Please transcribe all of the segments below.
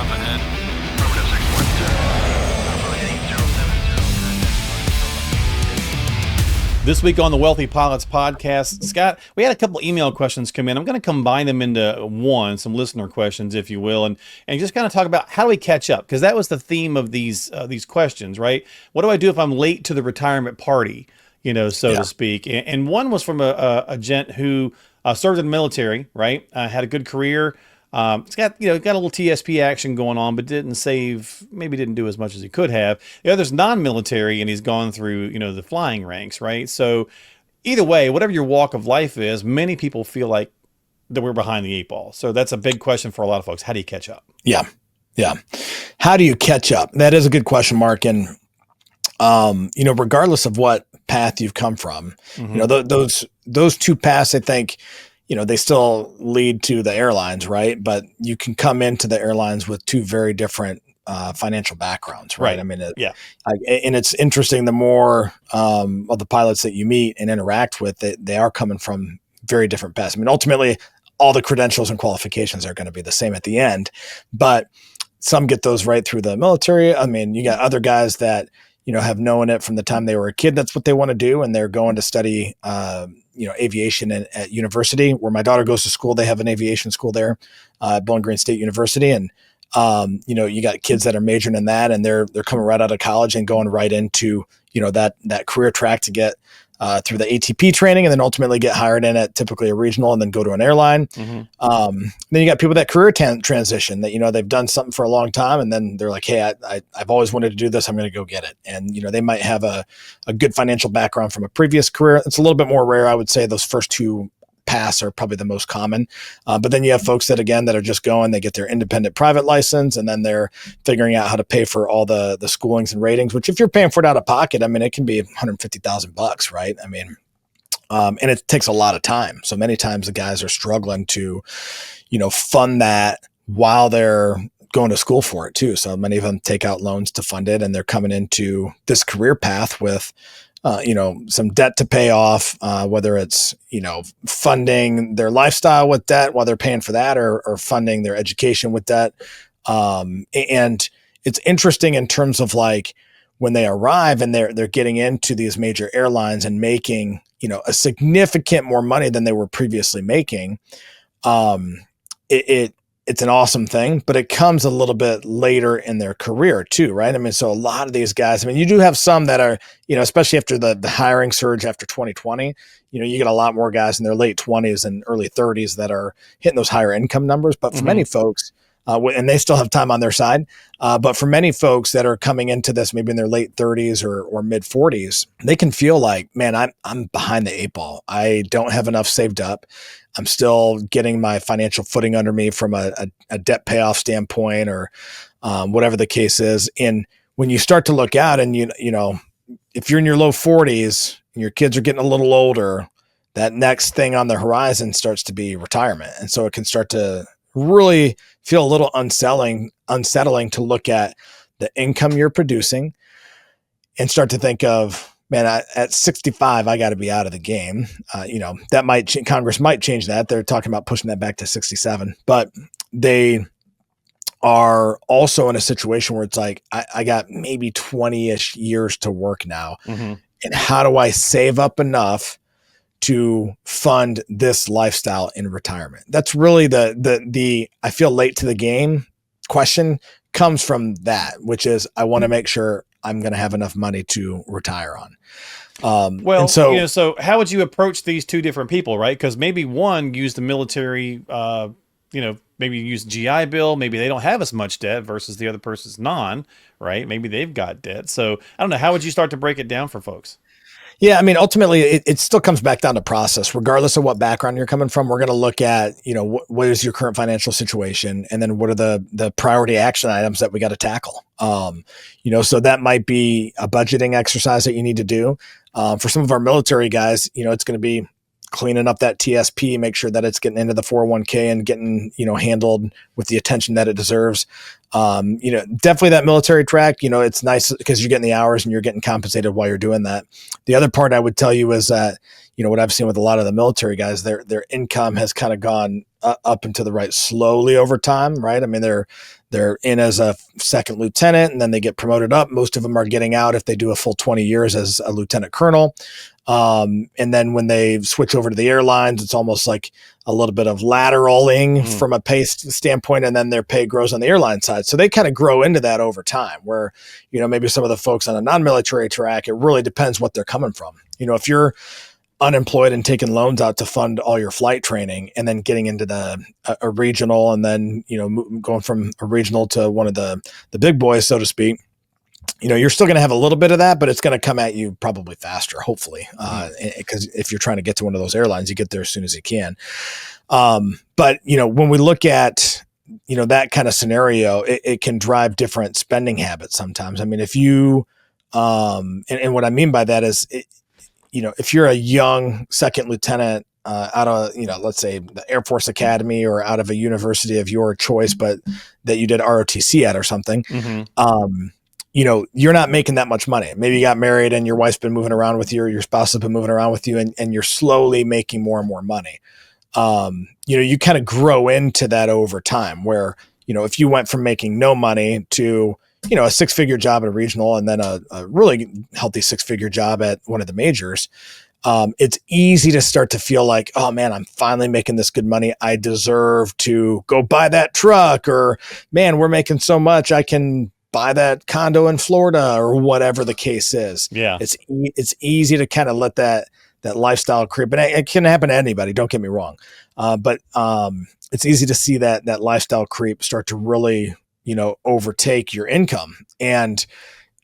up ahead. Affirmative 612. This week on the Wealthy Pilots podcast, Scott, we had a couple email questions come in. I'm going to combine them into one, some listener questions, if you will, and just kind of talk about how do we catch up, because that was the theme of these questions, right? What do I do if I'm late to the retirement party, so to speak? And one was from a gent who served in the military, right? Had a good career. It's got a little TSP action going on, but maybe didn't do as much as he could have. The other's non-military, and he's gone through, the flying ranks, right? So either way, whatever your walk of life is, many people feel like that we're behind the eight ball. So that's a big question for a lot of folks. How do you catch up? Yeah. How do you catch up? That is a good question, Mark. And, regardless of what path you've come from, those two paths, I think, they still lead to the airlines, right? But you can come into the airlines with two very different financial backgrounds, right? I mean, and it's interesting, the more of the pilots that you meet and interact with, they are coming from very different paths. I mean, ultimately, all the credentials and qualifications are going to be the same at the end, but some get those right through the military. I mean, you got other guys that, have known it from the time they were a kid. That's what they want to do. And they're going to study, aviation at university where my daughter goes to school. They have an aviation school there, Bowling Green State University. And, you got kids that are majoring in that, and they're coming right out of college and going right into, that career track to get through the ATP training, and then ultimately get hired in at typically a regional and then go to an airline. Then you got people that career transition that, they've done something for a long time, and then they're like, hey, I've always wanted to do this. I'm going to go get it. And, they might have a good financial background from a previous career. It's a little bit more rare. I would say those first two paths are probably the most common. But then you have folks that are just going, they get their independent private license, and then they're figuring out how to pay for all the schoolings and ratings, which if you're paying for it out of pocket, I mean, it can be $150,000, right? I mean, and it takes a lot of time. So many times the guys are struggling to, fund that while they're going to school for it too. So many of them take out loans to fund it, and they're coming into this career path with some debt to pay off, whether it's, funding their lifestyle with debt while they're paying for that, or funding their education with debt. And it's interesting in terms of like when they arrive and they're getting into these major airlines and making, a significant more money than they were previously making. It's an awesome thing, but it comes a little bit later in their career too, right? I mean, so a lot of these guys, I mean, you do have some that are, especially after the hiring surge after 2020, you get a lot more guys in their late 20s and early 30s that are hitting those higher income numbers. But for many folks, and they still have time on their side, but for many folks that are coming into this, maybe in their late 30s or mid 40s, they can feel like, man, I'm behind the eight ball. I don't have enough saved up. I'm still getting my financial footing under me from a debt payoff standpoint, or whatever the case is. And when you start to look out and, if you're in your low 40s and your kids are getting a little older, that next thing on the horizon starts to be retirement. And so it can start to really feel a little unsettling to look at the income you're producing and start to think of, man, at 65, I got to be out of the game. That Congress might change that. They're talking about pushing that back to 67, but they are also in a situation where it's like, I got maybe 20-ish years to work now. And how do I save up enough to fund this lifestyle in retirement? That's really the I feel late to the game question comes from that, which is I want to make sure I'm going to have enough money to retire on. So how would you approach these two different people, right? Because maybe one used the military, maybe use GI Bill, maybe they don't have as much debt versus the other person's non, right? Maybe they've got debt. So I don't know. How would you start to break it down for folks? Yeah, I mean, ultimately, it still comes back down to process. Regardless of what background you're coming from, we're going to look at, what is your current financial situation, and then what are the priority action items that we got to tackle. So that might be a budgeting exercise that you need to do. For some of our military guys, it's going to be cleaning up that TSP, make sure that it's getting into the 401k and getting, handled with the attention that it deserves. Definitely that military track, it's nice because you're getting the hours and you're getting compensated while you're doing that. The other part I would tell you is that, what I've seen with a lot of the military guys, their income has kind of gone up and to the right slowly over time, right? I mean, they're in as a second lieutenant, and then they get promoted up. Most of them are getting out if they do a full 20 years as a lieutenant colonel. And then when they switch over to the airlines, it's almost like a little bit of lateraling from a pay standpoint, and then their pay grows on the airline side. So they kind of grow into that over time, where, maybe some of the folks on a non-military track, it really depends what they're coming from. If you're unemployed and taking loans out to fund all your flight training, and then getting into a regional, and then, going from a regional to one of the big boys, so to speak, you're still going to have a little bit of that, but it's going to come at you probably faster, hopefully. Because if you're trying to get to one of those airlines, you get there as soon as you can. But, when we look at, that kind of scenario, it can drive different spending habits sometimes. I mean, if you, and what I mean by that is, if you're a young second lieutenant out of, let's say the Air Force Academy, or out of a university of your choice, but that you did ROTC at or something, you're not making that much money. Maybe you got married and your wife's been moving around with you, or your spouse has been moving around with you, and you're slowly making more and more money. You kind of grow into that over time, where, if you went from making no money to, a 6-figure job at a regional, and then a really healthy 6-figure job at one of the majors, it's easy to start to feel like, oh man, I'm finally making this good money. I deserve to go buy that truck, or man, we're making so much, I can buy that condo in Florida, or whatever the case is. Yeah. It's easy to kind of let that lifestyle creep, and it can happen to anybody, don't get me wrong. But it's easy to see that lifestyle creep start to really, overtake your income. And,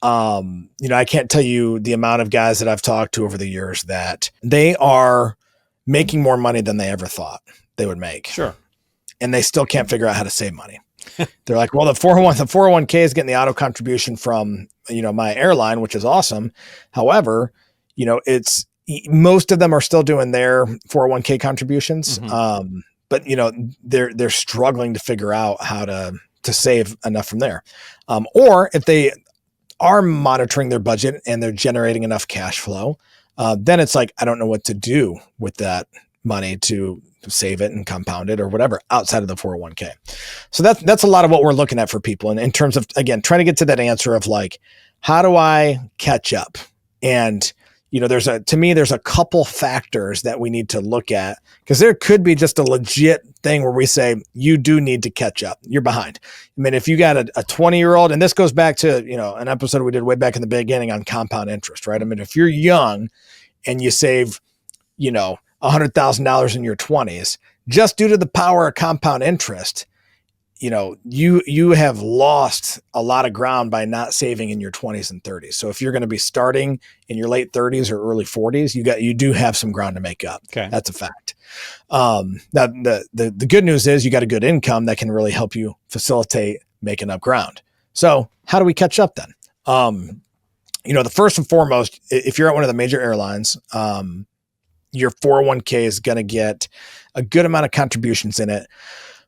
I can't tell you the amount of guys that I've talked to over the years that they are making more money than they ever thought they would make. Sure. And they still can't figure out how to save money. They're like, well, the 401k is getting the auto contribution from, my airline, which is awesome. However, most of them are still doing their 401k contributions. But they're struggling to figure out how to save enough from there. Or if they are monitoring their budget and they're generating enough cash flow, then it's like, I don't know what to do with that money to save it and compound it or whatever outside of the 401k. So that's a lot of what we're looking at for people. And in terms of, again, trying to get to that answer of like, how do I catch up? And, there's a couple factors that we need to look at, because there could be just a legit thing where we say, you do need to catch up. You're behind. I mean, if you got a 20-year-old, and this goes back to, an episode we did way back in the beginning on compound interest, right? I mean, if you're young and you save, $100,000 in your 20s, just due to the power of compound interest, you have lost a lot of ground by not saving in your 20s and 30s. So if you're going to be starting in your late 30s or early 40s, you do have some ground to make up. Okay. That's a fact. Now the good news is you got a good income that can really help you facilitate making up ground. So how do we catch up then? The first and foremost, if you're at one of the major airlines, your 401k is going to get a good amount of contributions in it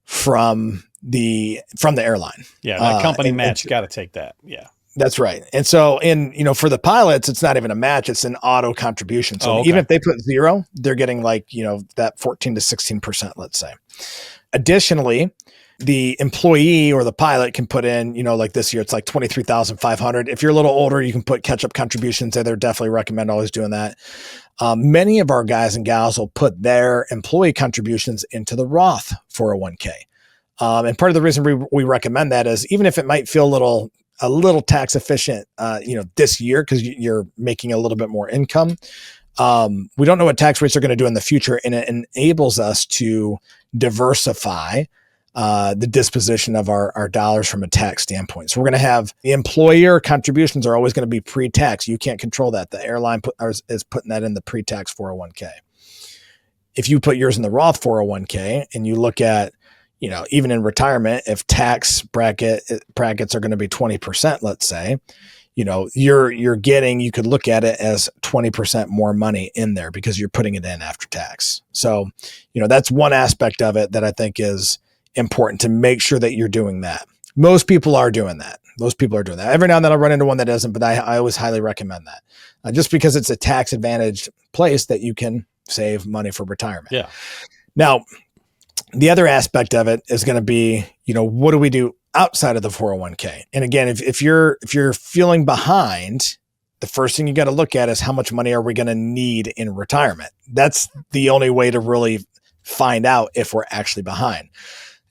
from the airline. Yeah. That company match, got to take that. Yeah. That's right. And so for the pilots, it's not even a match, it's an auto contribution. So even if they put 0, they're getting like, that 14 to 16%, let's say. Additionally, the employee or the pilot can put in, like this year, it's like 23,500. If you're a little older, you can put catch-up contributions there. They're definitely recommend always doing that. Many of our guys and gals will put their employee contributions into the Roth 401k. And part of the reason we recommend that is, even if it might feel a little tax efficient, this year, because you're making a little bit more income, we don't know what tax rates are going to do in the future, and it enables us to diversify the disposition of our dollars from a tax standpoint. So we're going to have the employer contributions are always going to be pre-tax. You can't control that. The airline is putting that in the pre-tax 401k. If you put yours in the Roth 401k and you look at, even in retirement, if tax brackets are going to be 20%, let's say, you could look at it as 20% more money in there because you're putting it in after tax. So, that's one aspect of it that I think is important, to make sure that you're doing that. Most people are doing that. Every now and then I'll run into one that doesn't, but I always highly recommend that, just because it's a tax advantaged place that you can save money for retirement. Yeah. Now, The other aspect of it is going to be, what do we do outside of the 401k? And again, if you're feeling behind, the first thing you got to look at is how much money are we going to need in retirement? That's the only way to really find out if we're actually behind.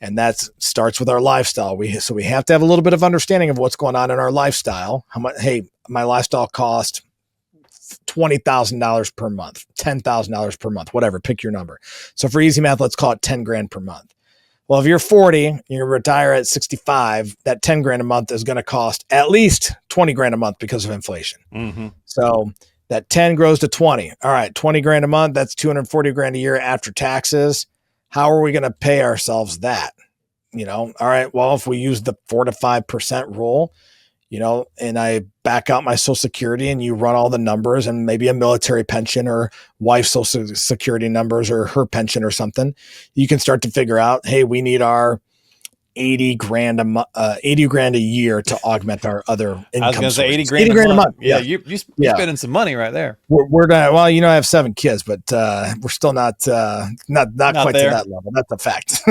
And that starts with our lifestyle. So we have to have a little bit of understanding of what's going on in our lifestyle. How much, hey, my lifestyle cost $20,000 per month, $10,000 per month, whatever, pick your number. So for easy math, let's call it 10 grand per month. Well, if you're 40, you retire at 65, that 10 grand a month is going to cost at least 20 grand a month because of inflation. Mm-hmm. So that 10 grows to 20. All right, 20 grand a month, that's 240 grand a year after taxes. How are we going to pay ourselves that? All right, well, if we use the 4 to 5% rule, and I back out my Social Security and you run all the numbers and maybe a military pension or wife's Social Security numbers or her pension or something, you can start to figure out, hey, we need our 80 grand a year to augment our other income. I was going to say 80 grand a month. Yeah, you're spending some money right there. We're not, well, I have 7 kids, but we're still not quite there. To that level. That's a fact.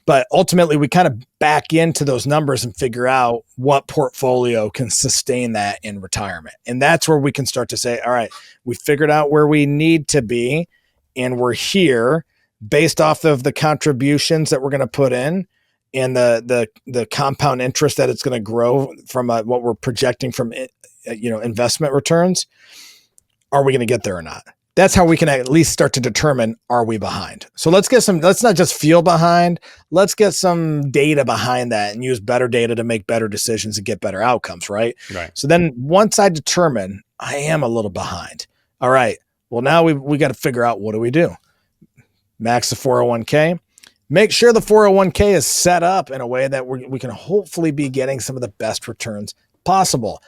But ultimately, we kind of back into those numbers and figure out what portfolio can sustain that in retirement. And that's where we can start to say, all right, we figured out where we need to be, and we're here based off of the contributions that we're going to put in and the compound interest that it's going to grow from what we're projecting from investment returns. Are we going to get there or not? That's how we can at least start to determine, are we behind? So let's not just feel behind. Let's get some data behind that and use better data to make better decisions and get better outcomes, right? Right. So then once I determine I am a little behind, all right, well, now we got to figure out, what do we do? Max the 401k. Make sure the 401k is set up in a way that we can hopefully be getting some of the best returns possible.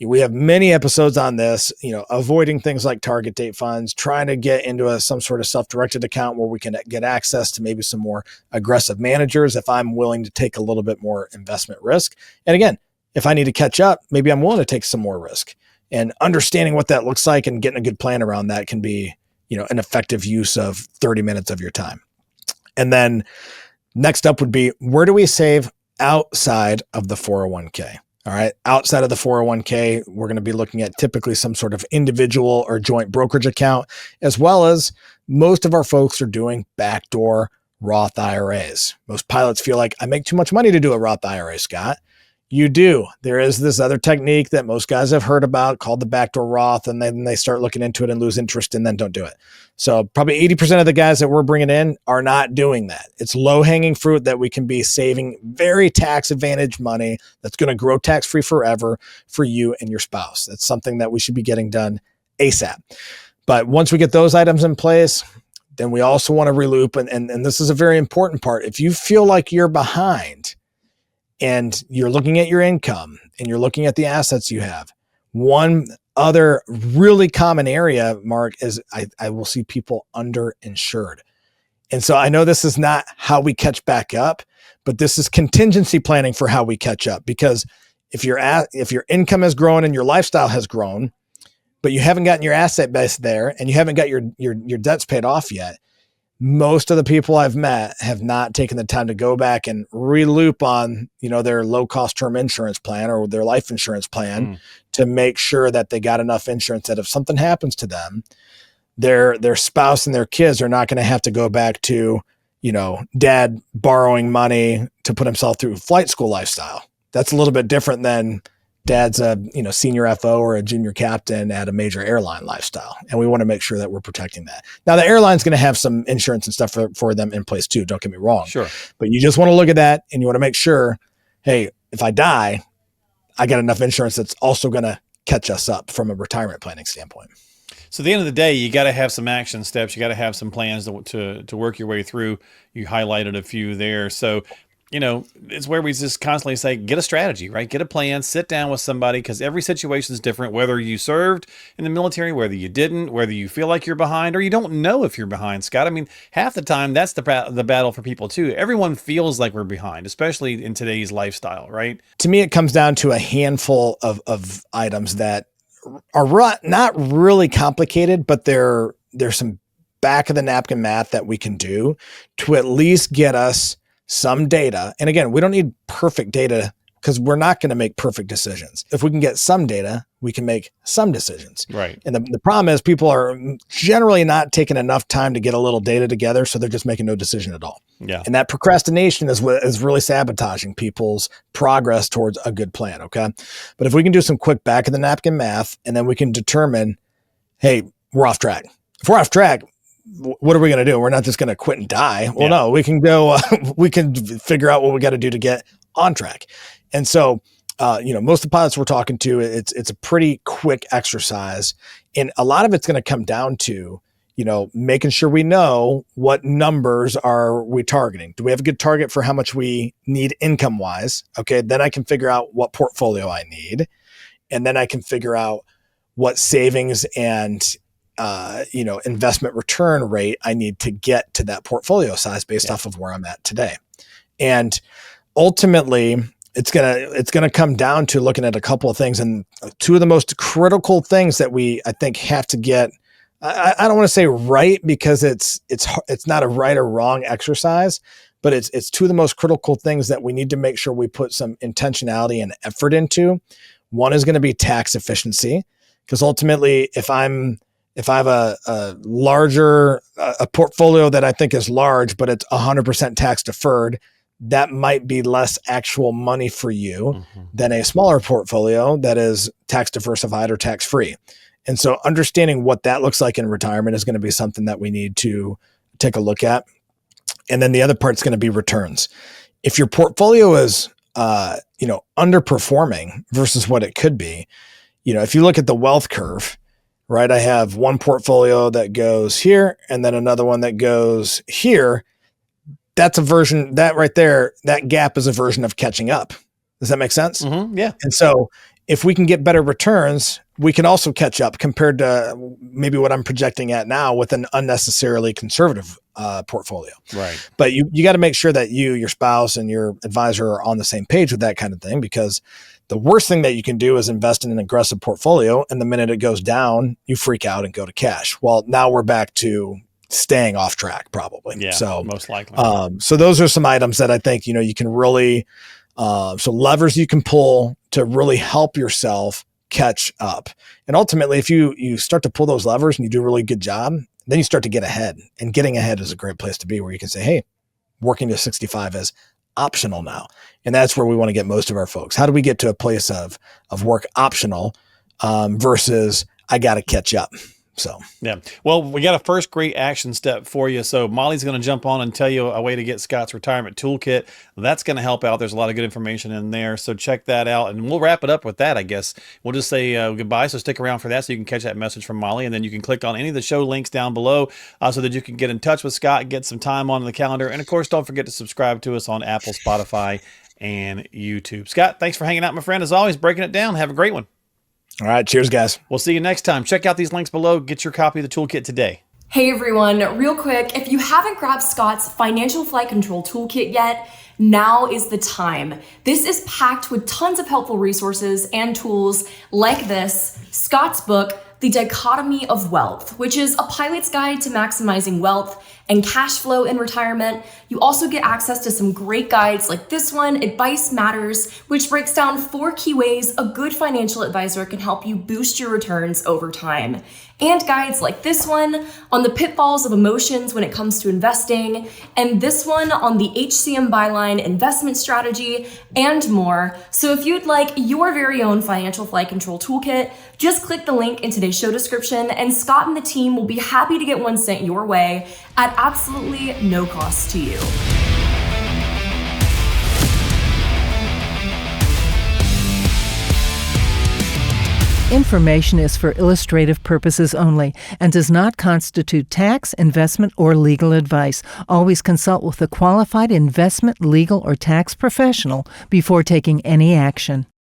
We have many episodes on this, avoiding things like target date funds, trying to get into some sort of self-directed account where we can get access to maybe some more aggressive managers if I'm willing to take a little bit more investment risk. And again, if I need to catch up, maybe I'm willing to take some more risk. And understanding what that looks like and getting a good plan around that can be, an effective use of 30 minutes of your time. And then next up would be, where do we save outside of the 401k? All right. Outside of the 401k, we're going to be looking at typically some sort of individual or joint brokerage account, as well as most of our folks are doing backdoor Roth IRAs. Most pilots feel like, I make too much money to do a Roth IRA, Scott. You do. There is this other technique that most guys have heard about called the backdoor Roth, and then they start looking into it and lose interest and then don't do it. So probably 80% of the guys that we're bringing in are not doing that. It's low-hanging fruit that we can be saving very tax-advantaged money that's going to grow tax-free forever for you and your spouse. That's something that we should be getting done ASAP. But once we get those items in place, then we also want to reloop, and this is a very important part. If you feel like you're behind, and you're looking at your income and you're looking at the assets you have, one other really common area, Mark, is I will see people underinsured. And so I know this is not how we catch back up, but this is contingency planning for how we catch up. Because if your income has grown and your lifestyle has grown, but you haven't gotten your asset base there and you haven't got your debts paid off yet, most of the people I've met have not taken the time to go back and reloop on, their low-cost term insurance plan or their life insurance plan to make sure that they got enough insurance that if something happens to them, their spouse and their kids are not going to have to go back to, dad borrowing money to put himself through flight school lifestyle. That's a little bit different than dad's a senior FO or a junior captain at a major airline lifestyle. And we want to make sure that we're protecting that. Now, the airline's going to have some insurance and stuff for them in place too. Don't get me wrong. Sure. But you just want to look at that and you want to make sure, hey, if I die, I got enough insurance that's also going to catch us up from a retirement planning standpoint. So at the end of the day, you got to have some action steps. You got to have some plans to work your way through. You highlighted a few there. So it's where we just constantly say, get a strategy, right? Get a plan, sit down with somebody, because every situation is different, whether you served in the military, whether you didn't, whether you feel like you're behind or you don't know if you're behind, Scott. I mean, half the time that's the battle for people too. Everyone feels like we're behind, especially in today's lifestyle, right? To me, it comes down to a handful of items that are not really complicated, but there's some back of the napkin math that we can do to at least get us some data. And again, we don't need perfect data because we're not going to make perfect decisions. If we can get some data, we can make some decisions. Right. And the problem is people are generally not taking enough time to get a little data together. So they're just making no decision at all. Yeah. And that procrastination is what is really sabotaging people's progress towards a good plan. Okay. But if we can do some quick back of the napkin math, and then we can determine, hey, we're off track. If we're off track, what are we going to do? We're not just going to quit and die. Well, no, we can go, we can figure out what we got to do to get on track. And so, most of the pilots we're talking to, it's a pretty quick exercise. And a lot of it's going to come down to, making sure we know what numbers are we targeting. Do we have a good target for how much we need income wise? Okay. Then I can figure out what portfolio I need. And then I can figure out what savings and, investment return rate I need to get to that portfolio size based off of where I'm at today. And ultimately, it's gonna come down to looking at a couple of things, and two of the most critical things that I think have to get. I don't want to say right, because it's not a right or wrong exercise, but it's two of the most critical things that we need to make sure we put some intentionality and effort into. One is going to be tax efficiency, because ultimately, if I have a larger portfolio that I think is large, but it's 100% tax deferred, that might be less actual money for you than a smaller portfolio that is tax diversified or tax free. And so understanding what that looks like in retirement is going to be something that we need to take a look at. And then the other part is going to be returns. If your portfolio is, underperforming versus what it could be, if you look at the wealth curve, right? I have one portfolio that goes here and then another one that goes here. That's a version that right there, that gap is a version of catching up. Does that make sense? Mm-hmm. Yeah. And so if we can get better returns, we can also catch up compared to maybe what I'm projecting at now with an unnecessarily conservative portfolio. Right. But you got to make sure that you, your spouse, and your advisor are on the same page with that kind of thing, because the worst thing that you can do is invest in an aggressive portfolio, and the minute it goes down, you freak out and go to cash. Well, now we're back to staying off track, probably. Yeah, so most likely. So those are some items that I think, you can really, so levers you can pull to really help yourself catch up. And ultimately, if you start to pull those levers and you do a really good job, then you start to get ahead, and getting ahead is a great place to be, where you can say, hey, working to 65 is optional now. And that's where we want to get most of our folks. How do we get to a place of work optional versus I got to catch up? So, yeah. Well, we got a first great action step for you. So Molly's going to jump on and tell you a way to get Scott's retirement toolkit. That's going to help out. There's a lot of good information in there. So check that out. And we'll wrap it up with that, I guess. We'll just say goodbye. So stick around for that so you can catch that message from Molly. And then you can click on any of the show links down below so that you can get in touch with Scott and get some time on the calendar. And of course, don't forget to subscribe to us on Apple, Spotify, and YouTube. Scott, thanks for hanging out, my friend. As always, breaking it down. Have a great one. All right. Cheers, guys. We'll see you next time. Check out these links below. Get your copy of the toolkit today. Hey everyone, real quick, if you haven't grabbed Scott's Financial Flight Control Toolkit yet, now is the time. This is packed with tons of helpful resources and tools like this, Scott's book, The Dichotomy of Wealth, which is a pilot's guide to maximizing wealth and cash flow in retirement. You also get access to some great guides like this one, Advice Matters, which breaks down 4 key ways a good financial advisor can help you boost your returns over time. And guides like this one on the pitfalls of emotions when it comes to investing, and this one on the HCM byline investment strategy, and more. So if you'd like your very own Financial Flight Control Toolkit, just click the link in today's show description, and Scott and the team will be happy to get one sent your way at absolutely no cost to you. Information is for illustrative purposes only and does not constitute tax, investment, or legal advice. Always consult with a qualified investment, legal, or tax professional before taking any action.